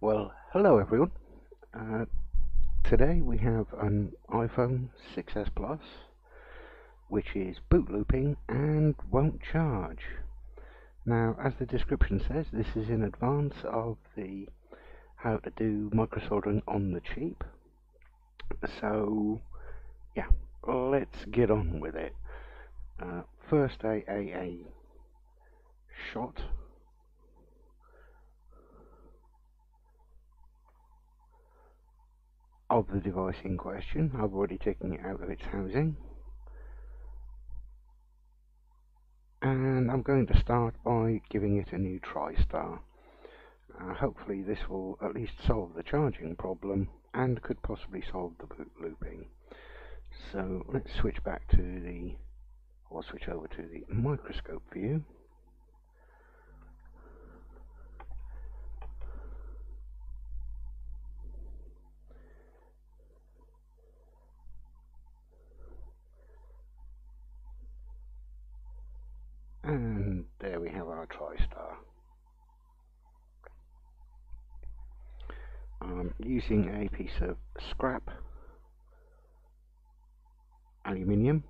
Well, hello everyone. Uh, Today we have an iPhone 6s Plus, which is boot looping and won't charge. Now, as the description says, this is in advance of the how to do microsoldering on the cheap. So, yeah, let's get on with it. First, a shot of the device in question. I've already taken it out of its housing. And I'm going to start by giving it a new TriStar. Hopefully this will at least solve the charging problem and could possibly solve the boot looping. So let's switch back to the, or switch over to the microscope view. And there we have our TriStar. I'm using a piece of scrap aluminium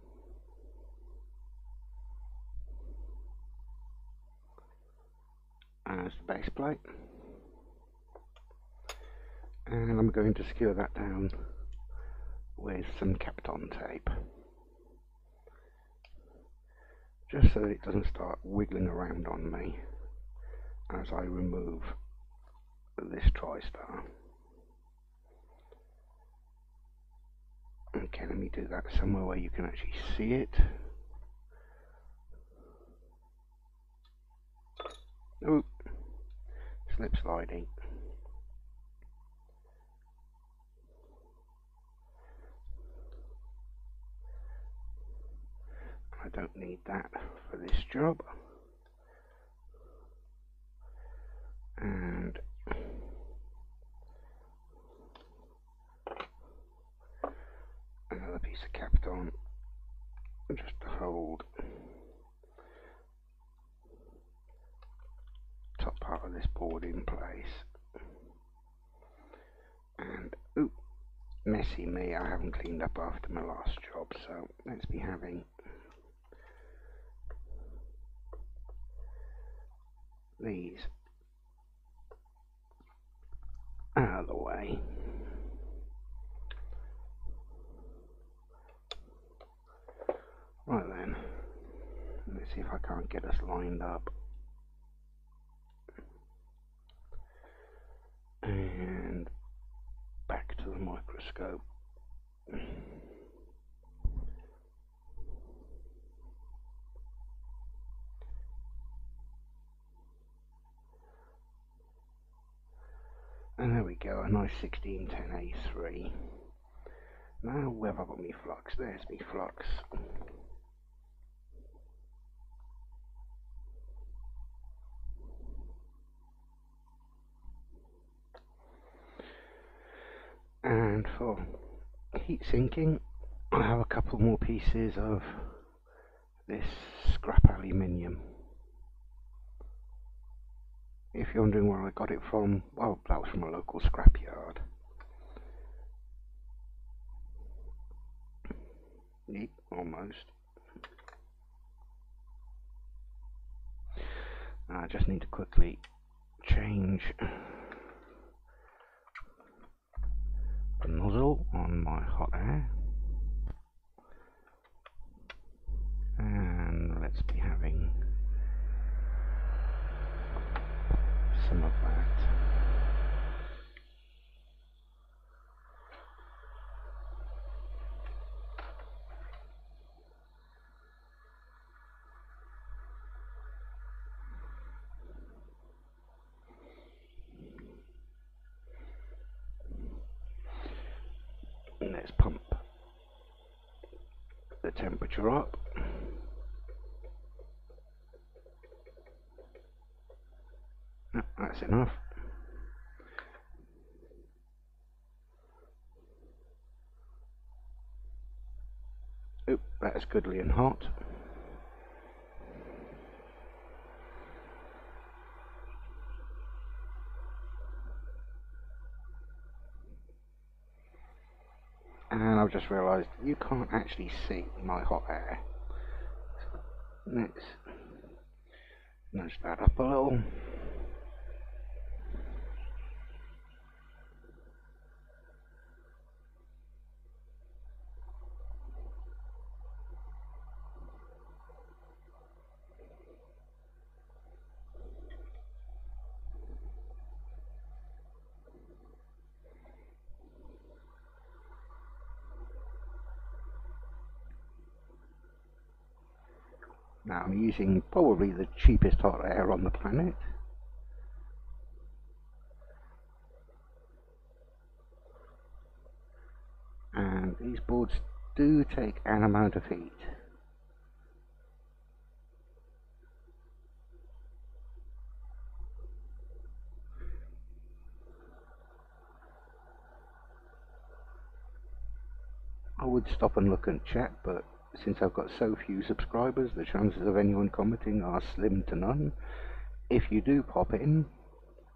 as the base plate, and I'm going to secure that down with some Kapton tape, just so that it doesn't start wiggling around on me as I remove this TriStar. Okay, let me do that somewhere where you can actually see it. Oh, slip sliding. I don't need that for this job. And another piece of Kapton just to hold top part of this board in place. And ooh, messy me, I haven't cleaned up after my last job, so let's be having these out of the way. Right then, let's see if I can't get us lined up. And back to the microscope. And there we go, a nice 1610A3. Now where have I got me flux? There's me flux. And for heat sinking, I have a couple more pieces of this scrap aluminium. If you're wondering where I got it from, well, that was from a local scrapyard. Yep, almost. I just need to quickly change the nozzle on my hot air, and let's be having some of that. And let's pump the temperature up. That's enough. Oh, that's goodly and hot. and I've just realised you can't actually see my hot air. Let's nudge that up a little. Now I'm using probably the cheapest hot air on the planet. And these boards do take an amount of heat. I would stop and look and chat, but since I've got so few subscribers, the chances of anyone commenting are slim to none. If you do pop in,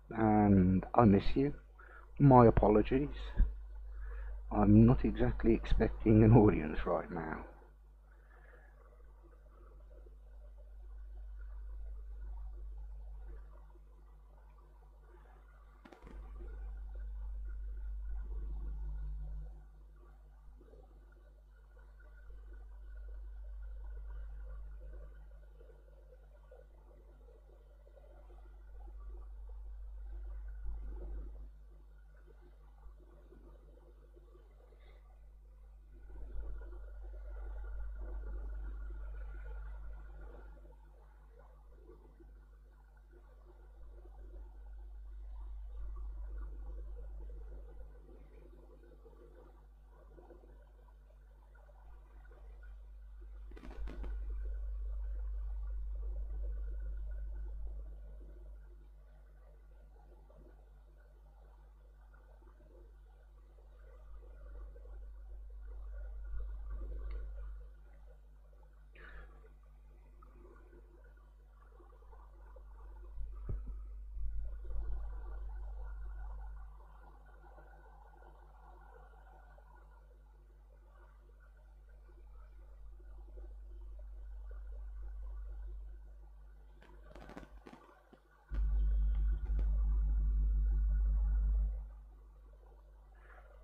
and I miss you, my apologies. I'm not exactly expecting an audience right now.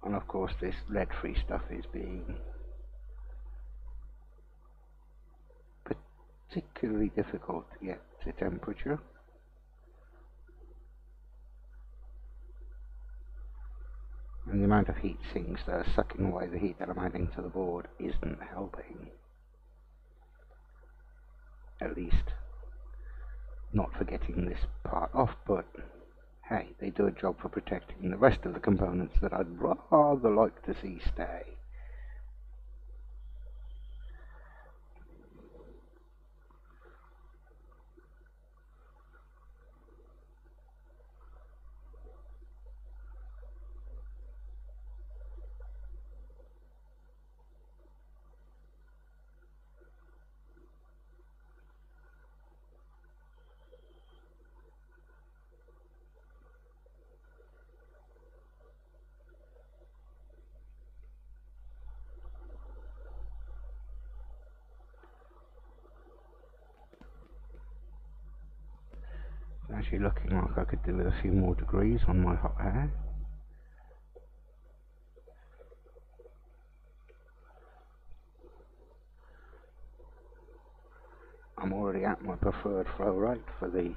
And of course this lead-free stuff is being particularly difficult to get to temperature. And the amount of heat sinks that are sucking away the heat that I'm adding to the board isn't helping. At least not for getting this part off, but hey, they do a job for protecting the rest of the components that I'd rather like to see stay. Actually looking like I could do with a few more degrees on my hot air. I'm already at my preferred flow rate for the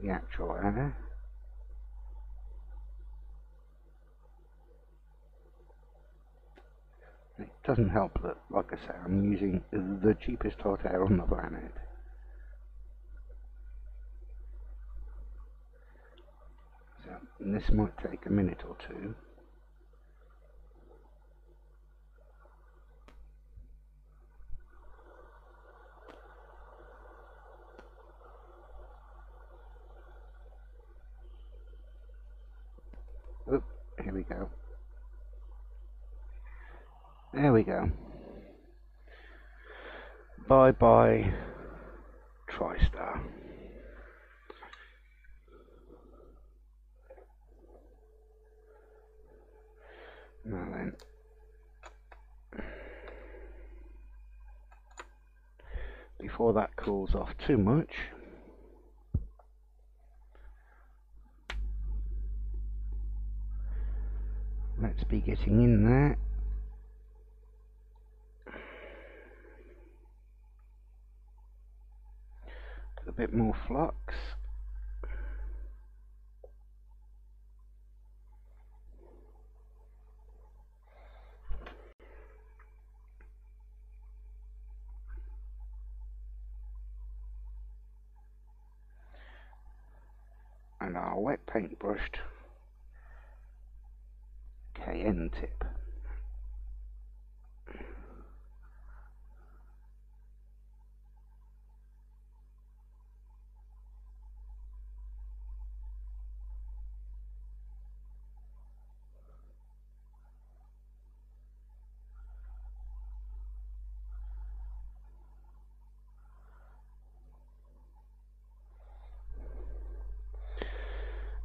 actual air. It doesn't help that, like I say, I'm using the cheapest hot air on the planet. So, and this might take a minute or two. Oop, here we go. There we go. Bye bye, TriStar. Now then, before that cools off too much, let's be getting in there. A bit more flux. And our wet paint brushed KN tip.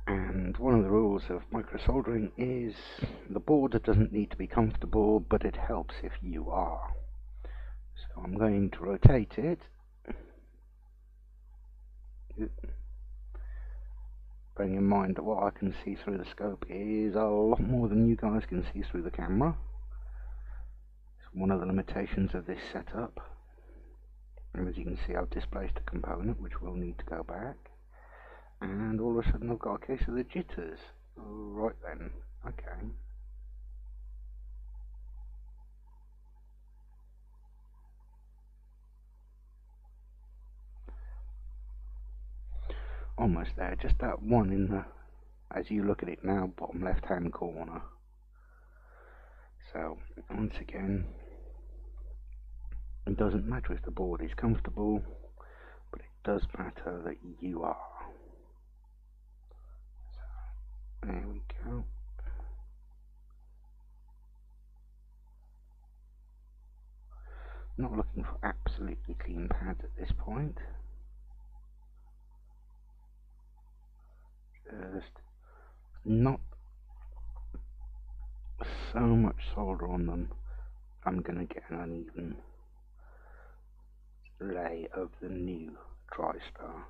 And one of the rules of micro soldering is the board doesn't need to be comfortable, but it helps if you are. So I'm going to rotate it, bearing in mind that what I can see through the scope is a lot more than you guys can see through the camera. It's one of the limitations of this setup. And as you can see, I've displaced a component which will need to go back. And all of a sudden I've got a case of the jitters. Right then, okay. Almost there, just that one in the, as you look at it now, bottom left hand corner. So, once again, it doesn't matter if the board is comfortable, but it does matter that you are. So, there we go. Not looking for absolutely clean pads at this point. Just not so much solder on them. I'm going to get an uneven lay of the new TriStar.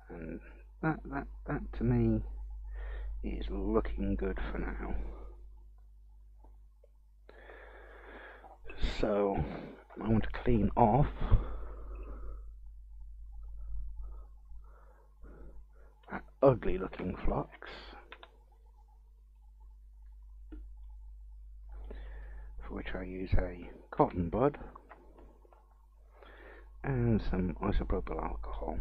And that to me is looking good for now. So I want to clean off that ugly looking flux, for which I use a cotton bud and some isopropyl alcohol,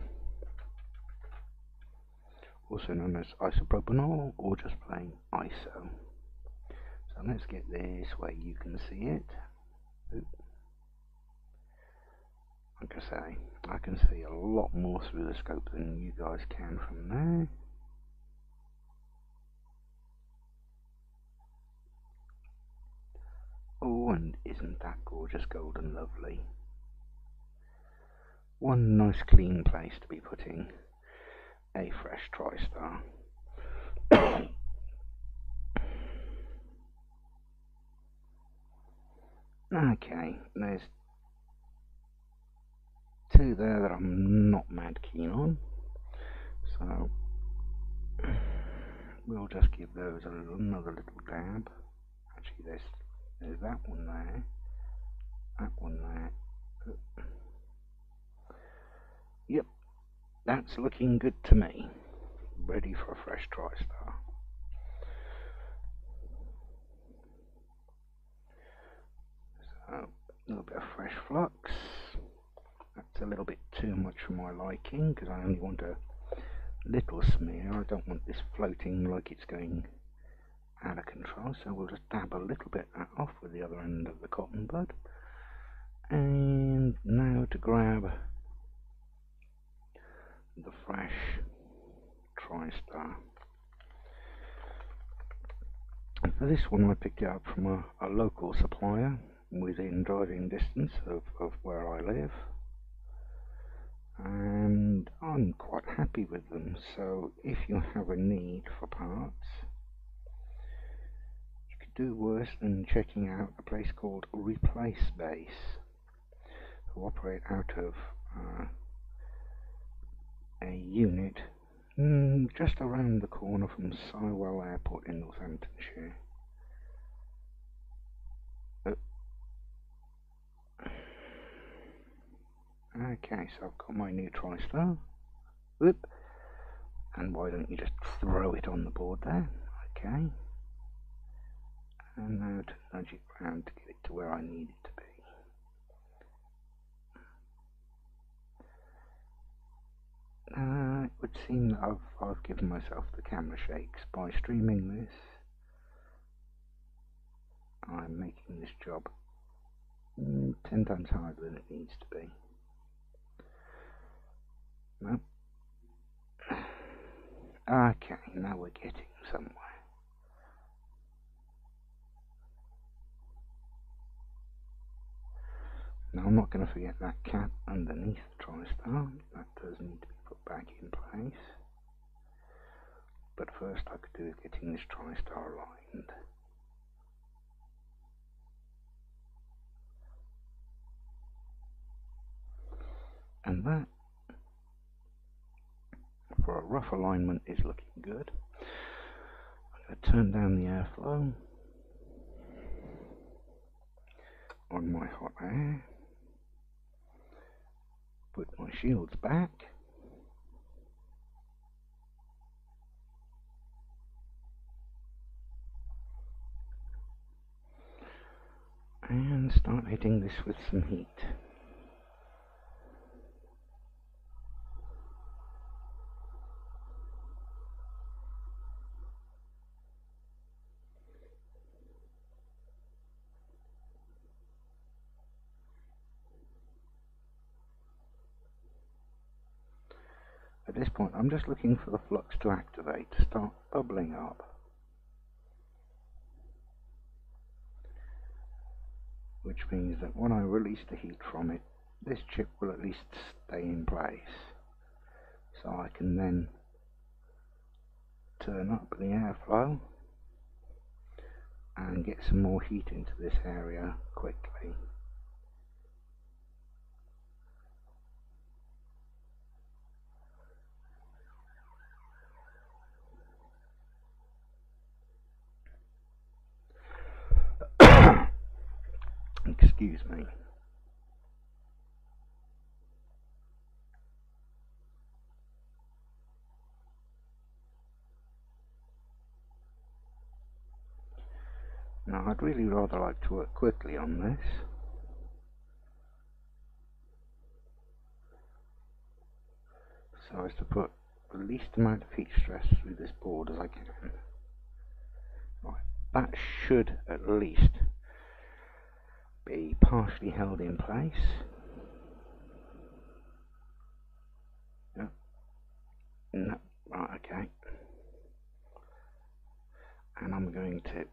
also known as isopropanol or just plain ISO. So let's get this where you can see it. Like I say, I can see a lot more through the scope than you guys can from there. Oh, and isn't that gorgeous golden lovely? One nice clean place to be putting a fresh TriStar. Okay, there's two there that I'm not mad keen on, so we'll just give those another little dab. Actually, there's that one there, that one there. Yep, that's looking good to me. Ready for a fresh TriStar. So, a little bit of fresh flux. That's a little bit too much for my liking, because I only want a little smear. I don't want this floating like it's going out of control, so we'll just dab a little bit of that off with the other end of the cotton bud. And now to grab the fresh TriStar. For this one I picked it up from a local supplier within driving distance of where I live. and I'm quite happy with them. So if you have a need for parts, you could do worse than checking out a place called Replace Base, who operate out of a unit just around the corner from Sywell Airport in Northamptonshire. Okay, so I've got my new TriStar. Whoop. And why don't you just throw it on the board there? Okay. And now to nudge it round to get it to where I need it to be. It would seem that I've given myself the camera shakes. By streaming this, I'm making this job 10 times harder than it needs to be. No. Okay, now we're getting somewhere. Now I'm not going to forget that cap underneath the TriStar. That does need to be put back in place. But first I could do is getting this TriStar aligned. And that, for a rough alignment, is looking good. I'm going to turn down the airflow on my hot air. Put my shields back. And start hitting this with some heat. At this point, I'm just looking for the flux to activate, to start bubbling up. Which means that when I release the heat from it, this chip will at least stay in place. So I can then turn up the airflow and get some more heat into this area quickly. Excuse me. Now I'd really rather like to work quickly on this. So as to put the least amount of heat stress through this board as I can. Right, that should at least be partially held in place. No, right, okay. And I'm going to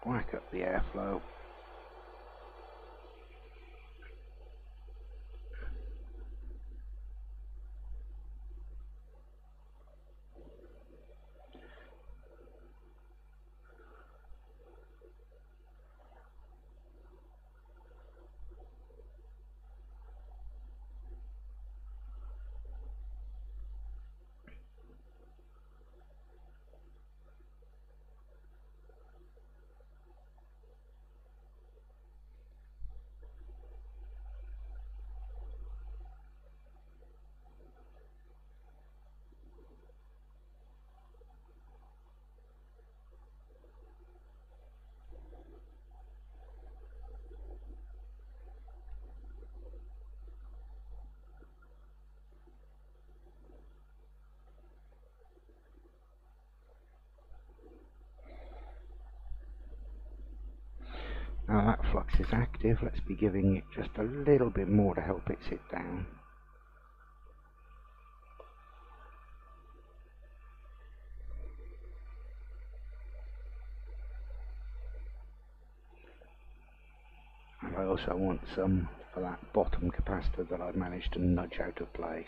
whack up the airflow. Now that flux is active, let's be giving it just a little bit more to help it sit down. And I also want some for that bottom capacitor that I've managed to nudge out of place.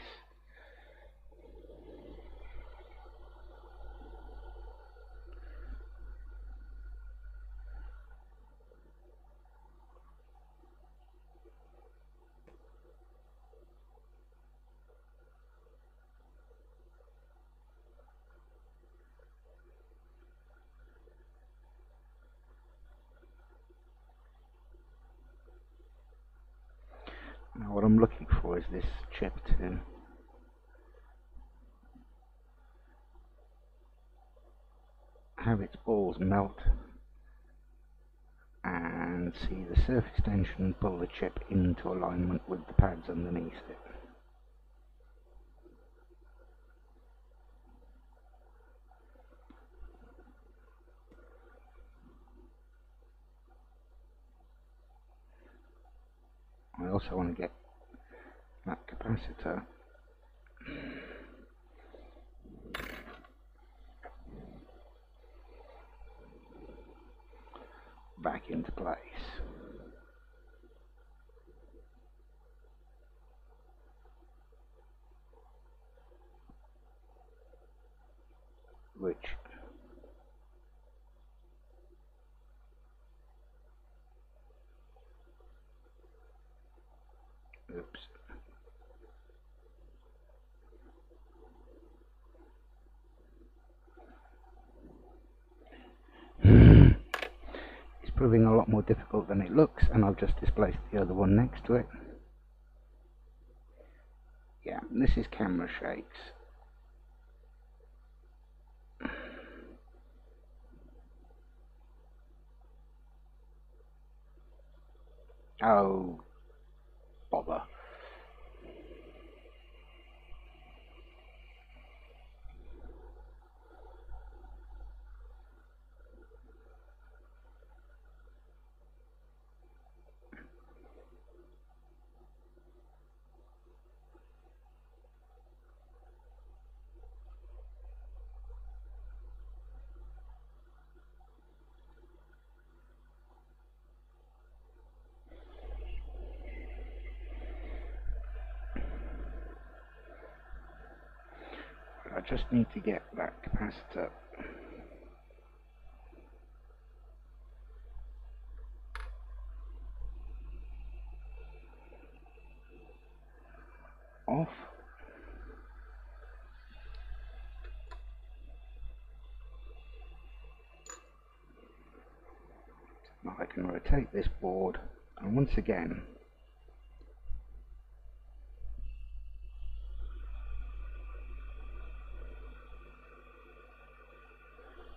Now what I'm looking for is this chip to have its balls melt and see the surface tension pull the chip into alignment with the pads underneath it. I also want to get that capacitor back into place. Which oops. It's proving a lot more difficult than it looks, and I've just displaced the other one next to it. Yeah, this is camera shakes. Oh, bother. I just need to get that capacitor off. Now I can rotate this board, and once again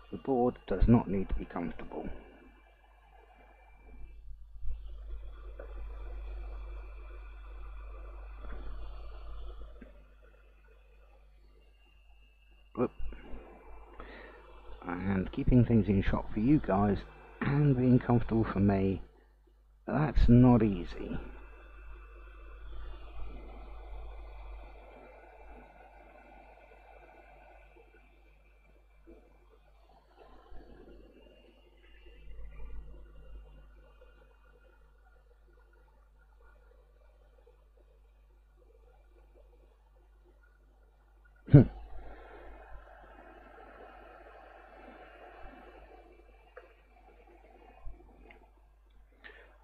the board does not need to be comfortable. Whoop. And keeping things in shot for you guys and being comfortable for me, that's not easy.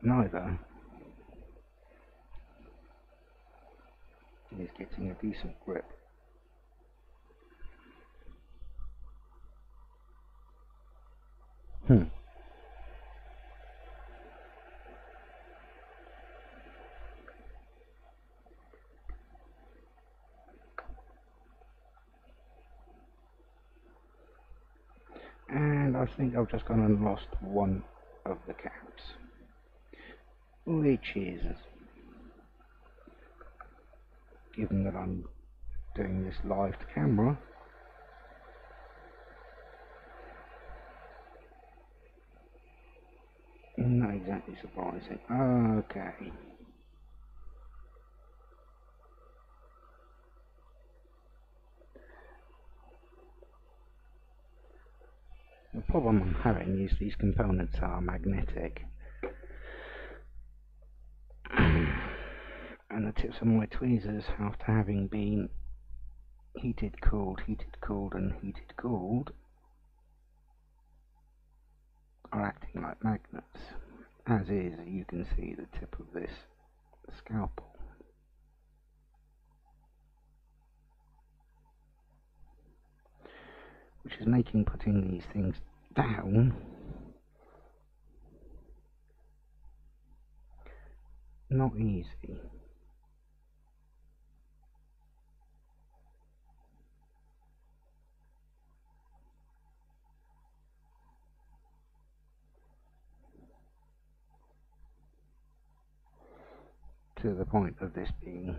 Neither is getting a decent grip. And I think I've just gone and lost one of the caps, which is, given that I'm doing this live to camera, not exactly surprising. Okay. The problem I'm having is these components are magnetic, tips of my tweezers, after having been heated, cooled, and heated, cooled, are acting like magnets, as is, you can see, the tip of this scalpel. Which is making putting these things down not easy. To the point of this being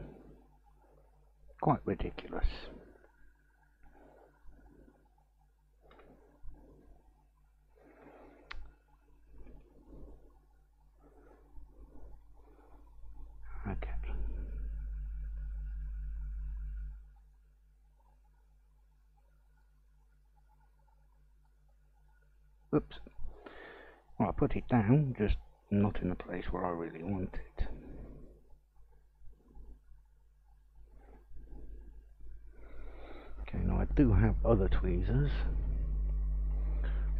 quite ridiculous. Okay. Oops. Well, I put it down, just not in the place where I really want it. Okay, now I do have other tweezers,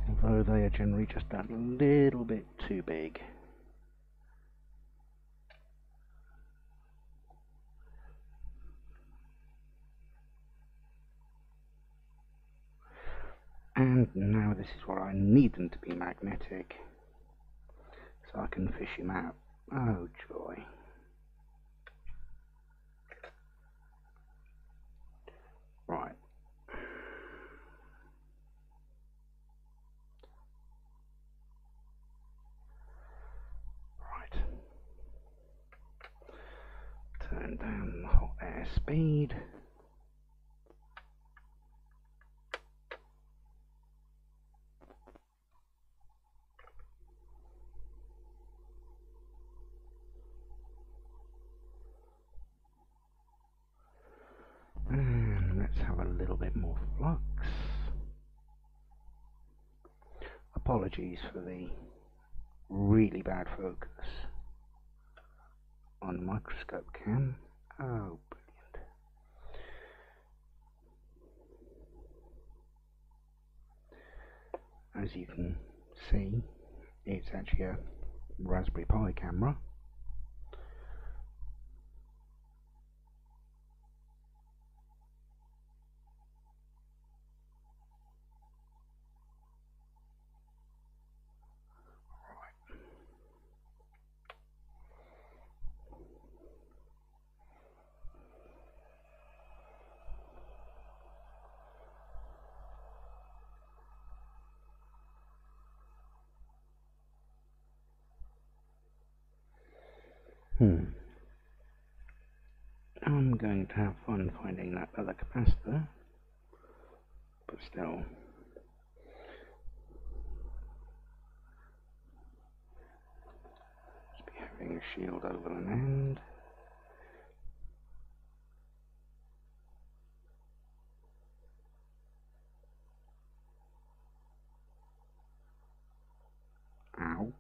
although they are generally just a little bit too big. And now this is where I need them to be magnetic, so I can fish him out. Oh joy. Right. Right. Turn down the hot air speed. And let's have a little bit more flux. Apologies for the really bad focus on the microscope cam. Oh, brilliant. As you can see, it's actually a Raspberry Pi camera. I'm going to have fun finding that other capacitor, but still. Just be having a shield over an end. Ow.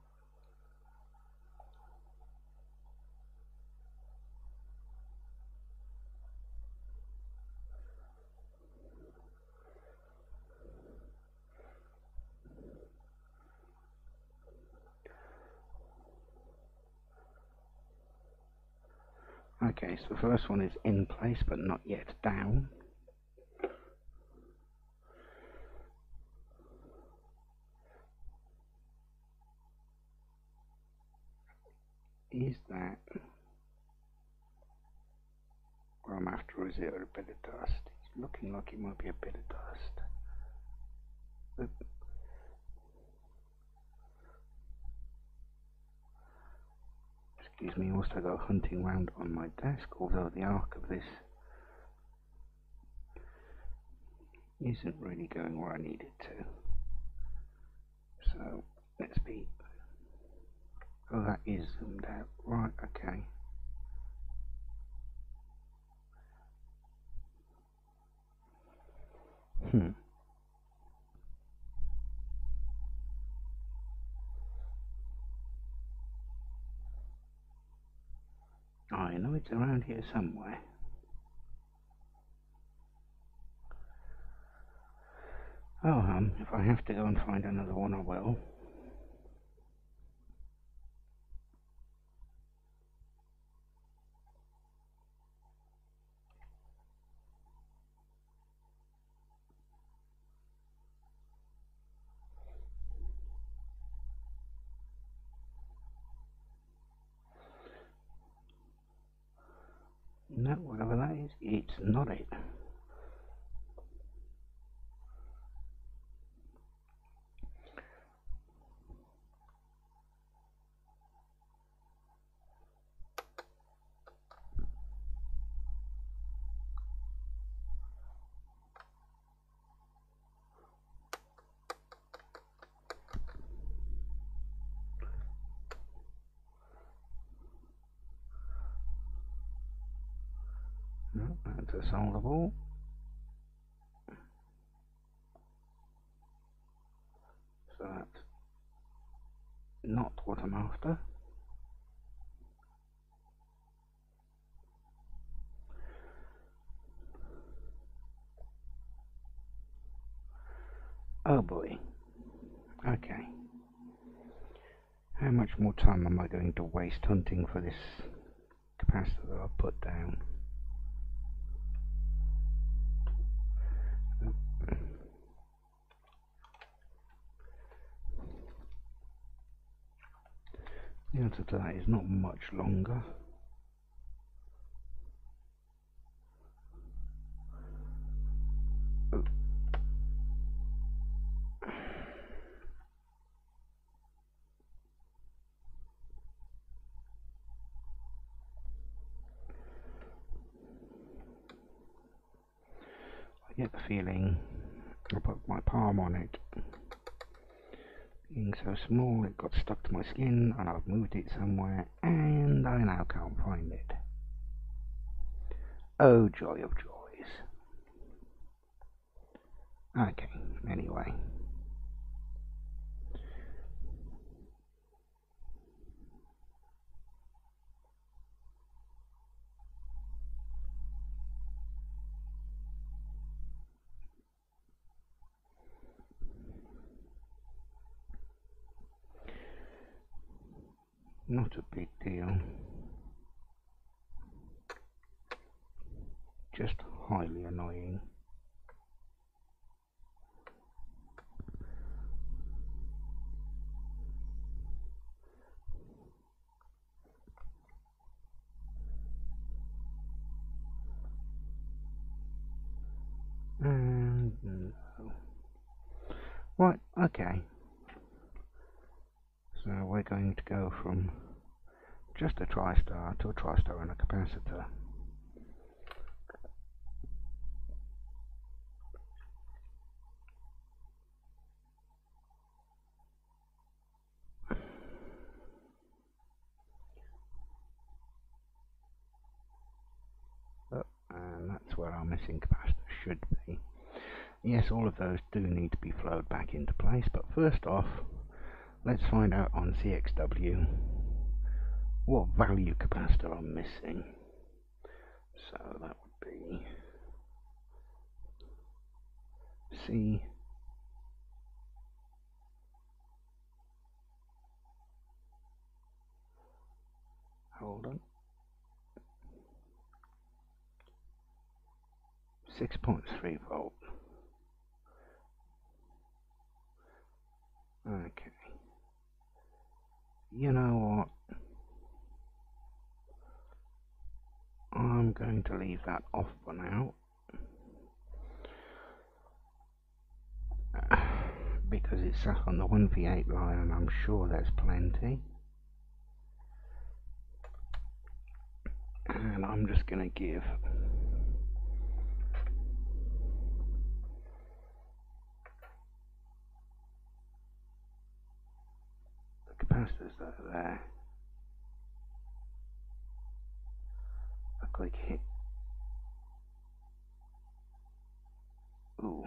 Okay, so the first one is in place but not yet down. Is that what I'm after, or is it a bit of dust? It's looking like it might be a bit of dust. Excuse me, whilst I go hunting round on my desk, although the arc of this isn't really going where I need it to. So, let's be... Oh, that is zoomed out. Right, okay. I know it's around here somewhere. Oh, if I have to go and find another one, I will. No, whatever that is, it's not it. No, that's a solvable. So that's not what I'm after. Oh boy. Okay. How much more time am I going to waste hunting for this capacitor that I've put down? The answer to that is not much longer. Oh. I get the feeling I put my palm on it. Being so small, it got stuck to my skin, and I've moved it somewhere, and I now can't find it. Oh, joy of joys. Okay, anyway. Not a big deal. Just highly annoying. And no. Right, okay. So we're going to go from just a TriStar to a TriStar and a capacitor. And that's where our missing capacitor should be. Yes, all of those do need to be flowed back into place, but first off, let's find out on CXW what value capacitor I'm missing. So that would be C hold on 6.3 volt. Okay, you know what, I'm going to leave that off for now because it's sat on the 1v8 line and I'm sure there's plenty. And I'm just going to give the capacitors that are there a quick hit. Ooh.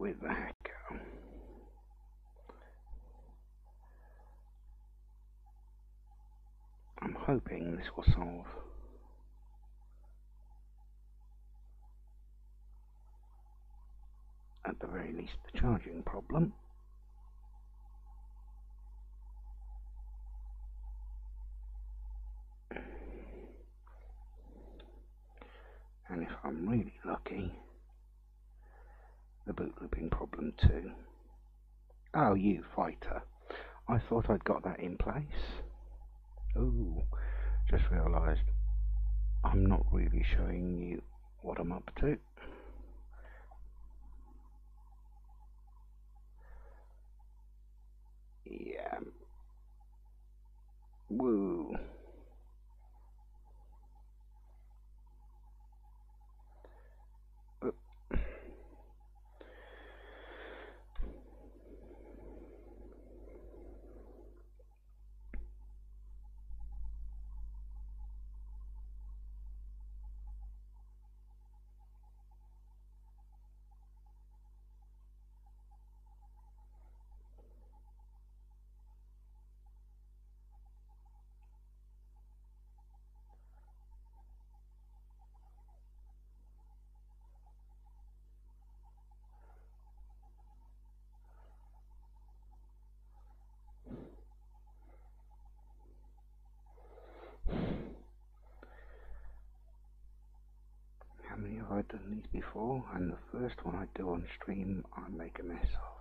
with that go. I'm hoping this will solve at the very least the charging problem. And if I'm really lucky, the boot looping problem too. Oh, you fighter. I thought I'd got that in place. Ooh, just realised I'm not really showing you what I'm up to. Yeah. Woo. How many have I done these before? And the first one I do on stream, I make a mess of.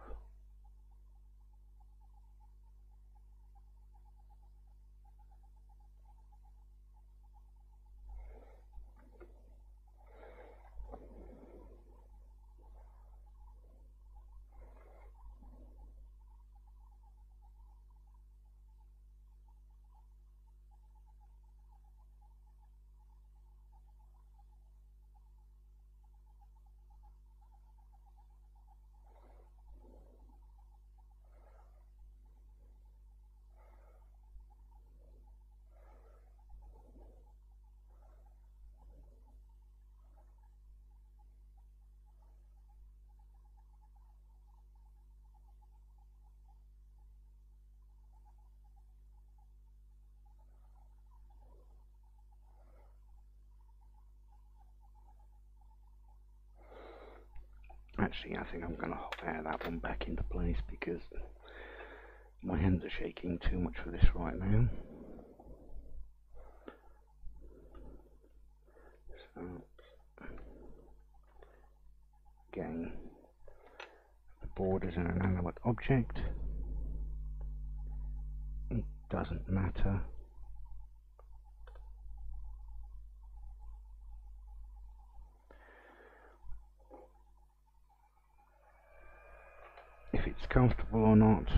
Actually, I think I'm going to hot air that one back into place because my hands are shaking too much for this right now. So, again, the board is an inanimate object. It doesn't matter. If it's comfortable or not.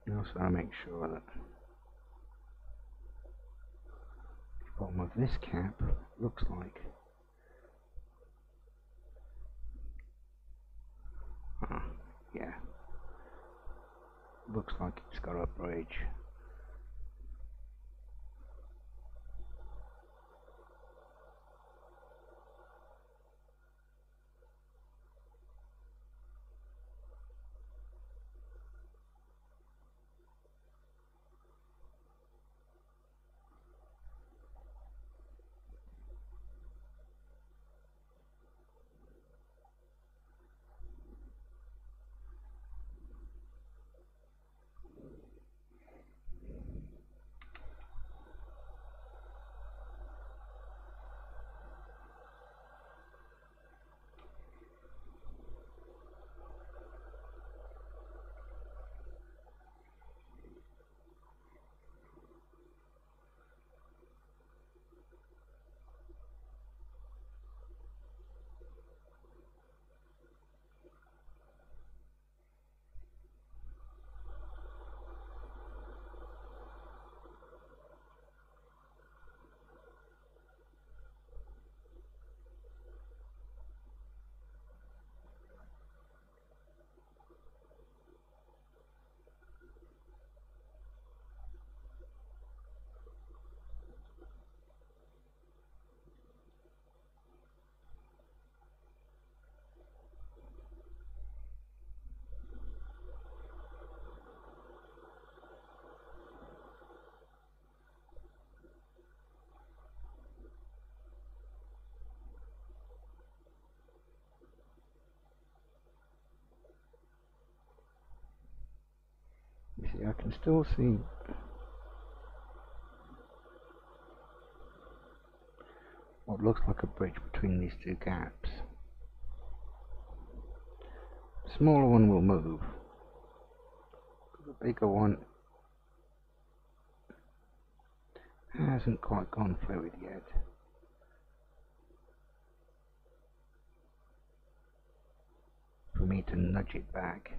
I also want to make sure that the bottom of this cap looks like yeah, looks like it's got a bridge. See, I can still see what looks like a bridge between these two gaps. The smaller one will move. The bigger one hasn't quite gone fluid yet. For me to nudge it back.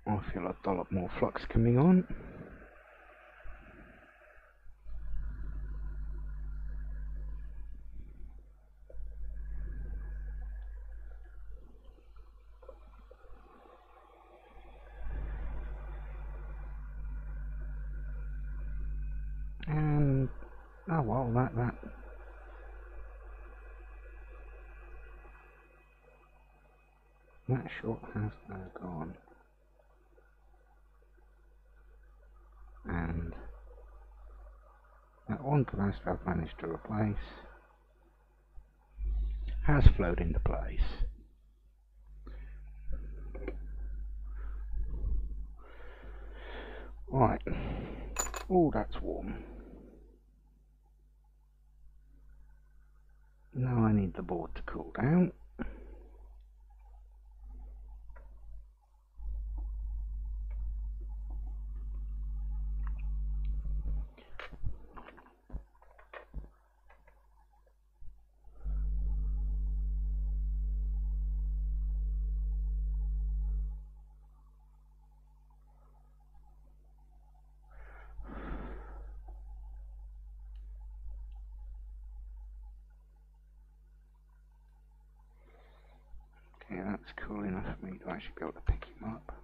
I feel a dollop more flux coming on. And oh well, that shot has now gone. And that one capacitor I've managed to replace has flowed into place. Right. Oh, that's warm. Now I need the board to cool down. Okay, that's cool enough for me to actually be able to pick him up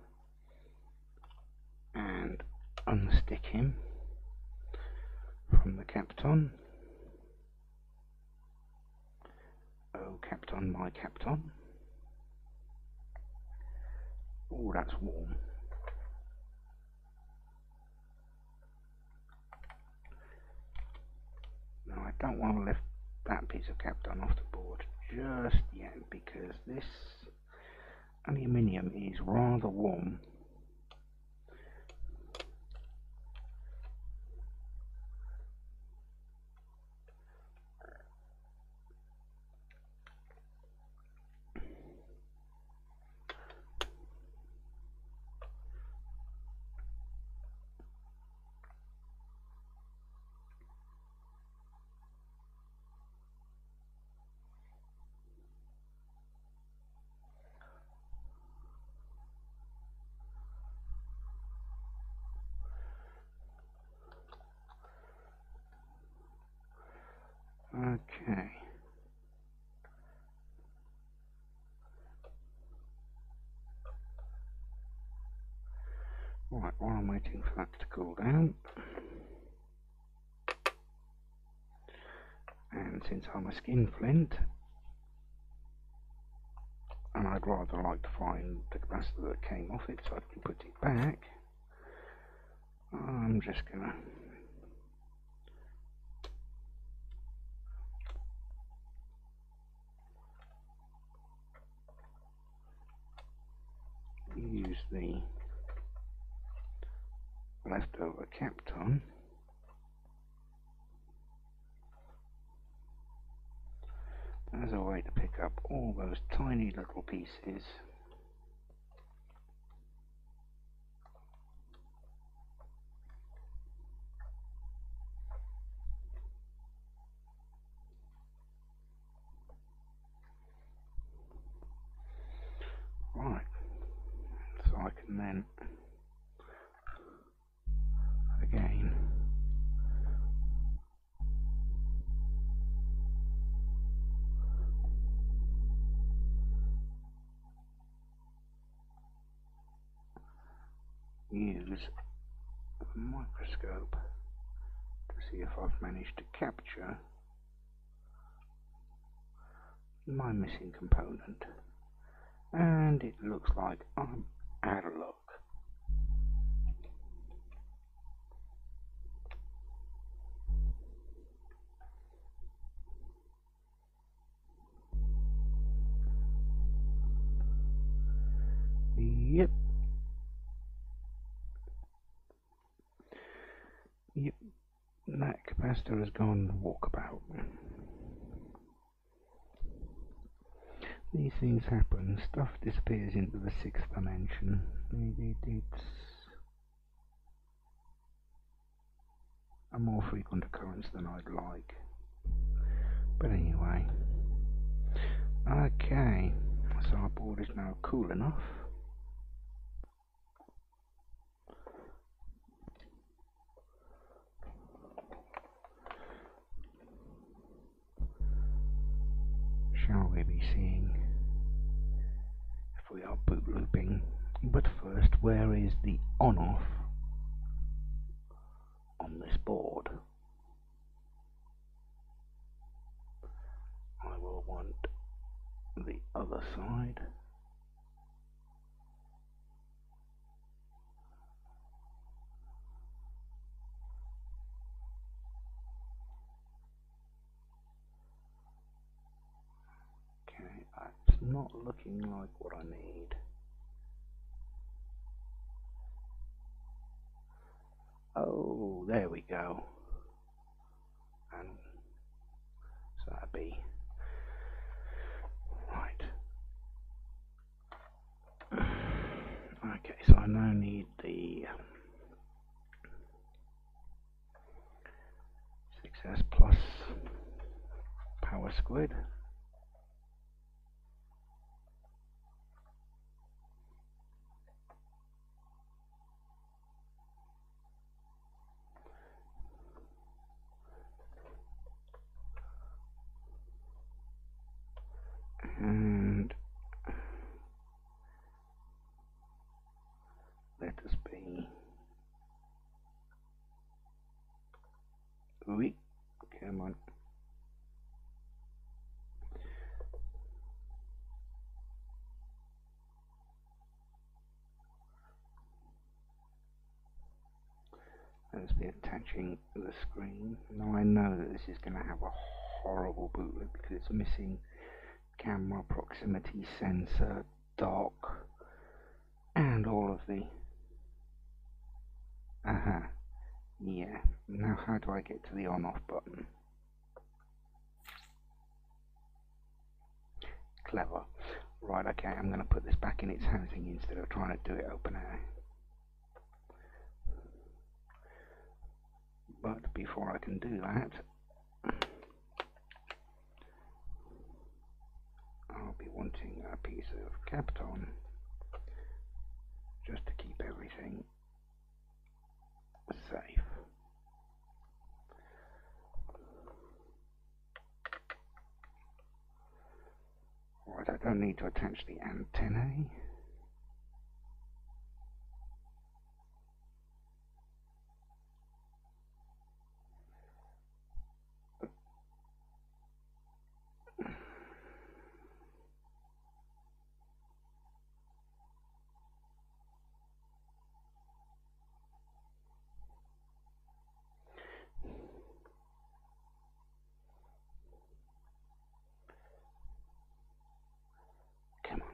and unstick him from the Capton. Oh, Capton, my Capton. Oh, that's warm. Now, I don't want to lift that piece of Capton off the board just yet because this aluminium is rather warm. Okay. Right, while I'm waiting for that to cool down, and since I'm a skinflint, and I'd rather like to find the capacitor that came off it so I can put it back, I'm just gonna use the leftover Capton as a way to pick up all those tiny little pieces . Right, so I can then again use a microscope to see if I've managed to capture my missing component, and it looks like I'm out of luck. Yep. That capacitor has gone walkabout. These things happen. Stuff disappears into the sixth dimension. It's a more frequent occurrence than I'd like. But anyway. Okay. So our board is now cool enough. Shall we be seeing if we are boot looping? But first, where is the on-off on this board? I will want the other side. Okay, that's not looking like what I need. Oh, there we go. And so that'd be right. Okay, so I now need the 6S Plus power squid. And let us be. Ooh, come on. Let's be attaching the screen. Now I know that this is going to have a horrible bootloop because it's missing camera, proximity sensor, dock, and all of the yeah. Now how do I get to the on-off button? Clever. Right, okay, I'm going to put this back in its housing instead of trying to do it open air. But before I can do that, I'll be wanting a piece of Kapton just to keep everything safe. Right, I don't need to attach the antennae. Come on.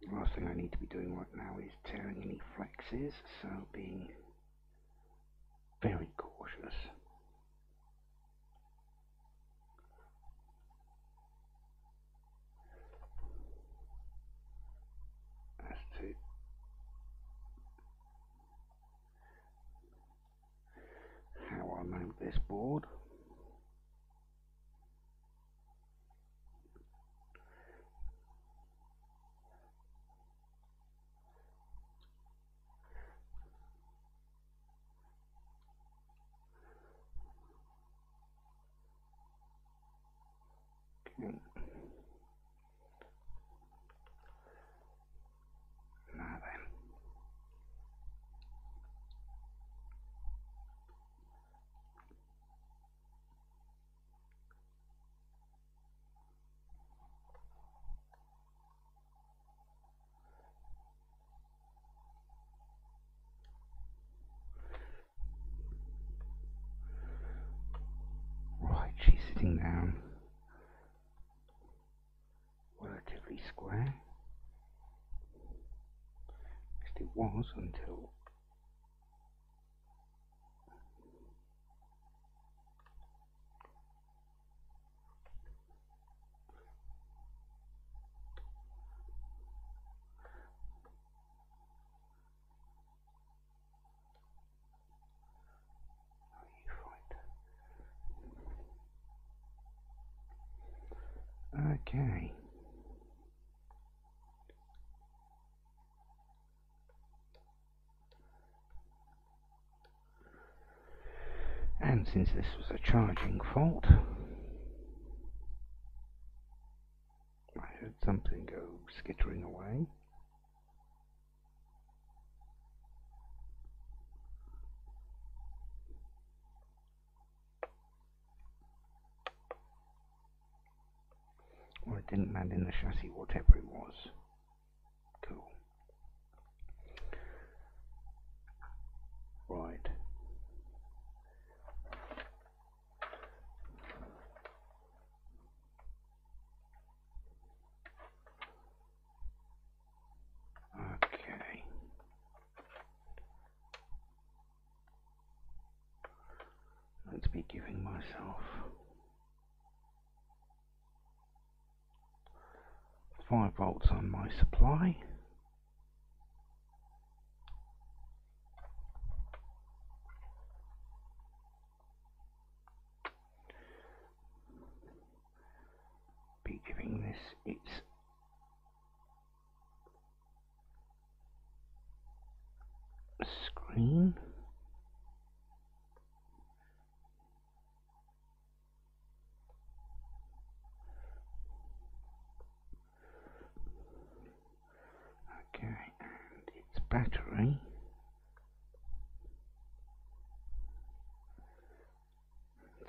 The last thing I need to be doing right now is tearing any flexes, so being very cautious. As to how I mount this board. sitting down relatively square. At least it was until okay. And since this was a charging fault, I heard something go skittering away. Or it didn't land in the chassis, whatever it was. Cool. Right. Okay. Let's be giving myself 5 volts on my supply. Be giving this its screen. Okay, and its battery.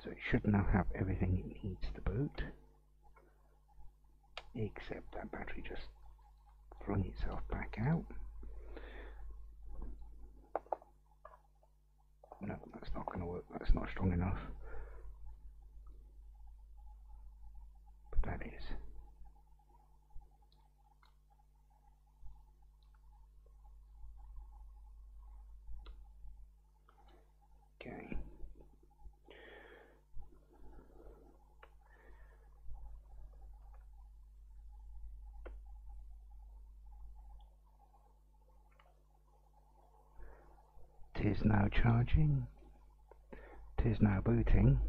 So it should now have everything it needs to boot, except that battery just flung itself back out. No, that's not going to work, that's not strong enough. But that is. Okay. Tis now charging. Tis now booting.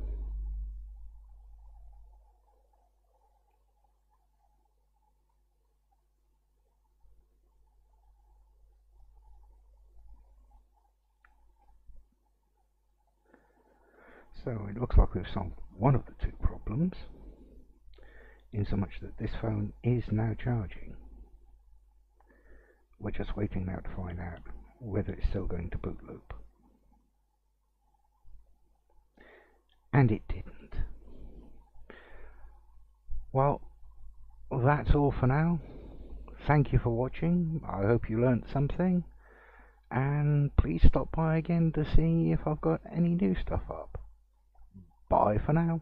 So it looks like we've solved one of the two problems, in so much that this phone is now charging. We're just waiting now to find out whether it's still going to boot loop. And it didn't. Well, that's all for now. Thank you for watching. I hope you learnt something. And please stop by again to see if I've got any new stuff up. Bye for now.